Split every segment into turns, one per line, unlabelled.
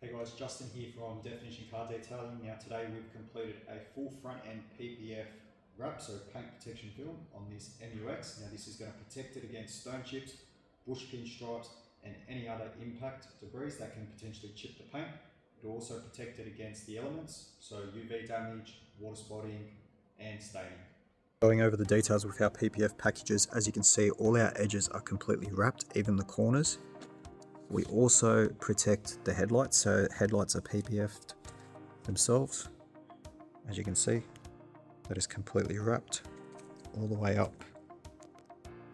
Hey guys, Justin here from Definition Car Detailing. Now today we've completed a full front end PPF wrap, so paint protection film on this MUX. Now this is going to protect it against stone chips, bush pinstripes and any other impact debris that can potentially chip the paint. It'll also protect it against the elements, so UV damage, water spotting and staining. Going over the details with our PPF packages, as you can see all our edges are completely wrapped, even the corners. We also protect the headlights, so headlights are PPF'd themselves. As you can see, that is completely wrapped all the way up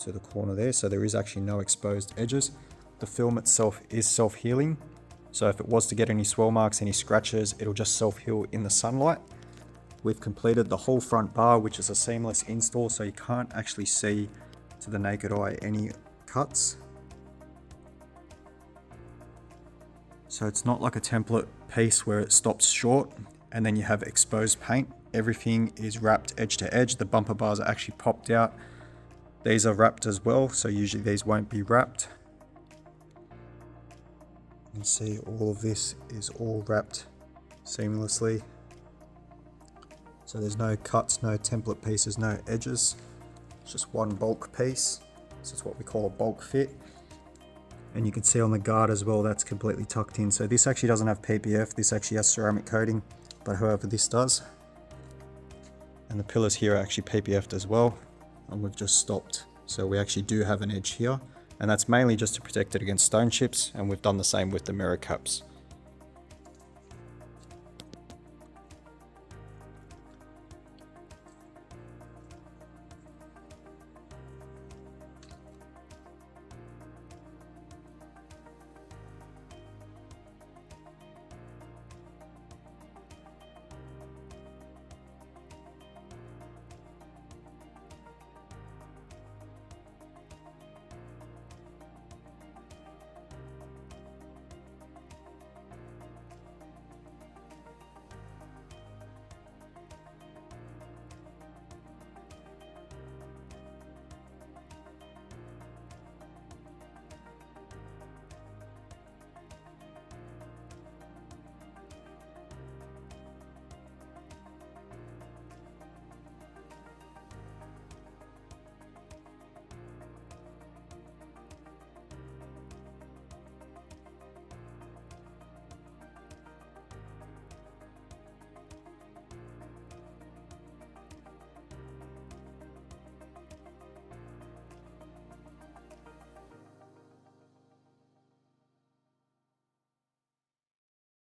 to the corner there, so there is actually no exposed edges. The film itself is self-healing, so if it was to get any swirl marks, any scratches, it'll just self-heal in the sunlight. We've completed the whole front bar, which is a seamless install, so you can't actually see to the naked eye any cuts. So it's not like a template piece where it stops short and then you have exposed paint. Everything is wrapped edge to edge. The bumper bars are actually popped out. These are wrapped as well, so usually these won't be wrapped. You can see all of this is all wrapped seamlessly. So there's no cuts, no template pieces, no edges. It's just one bulk piece. This is what we call a bulk fit. And you can see on the guard as well, that's completely tucked in. So this actually doesn't have PPF, this actually has ceramic coating, but however this does. And the pillars here are actually PPF'd as well, and we've just stopped. So we actually do have an edge here, and that's mainly just to protect it against stone chips, and we've done the same with the mirror caps.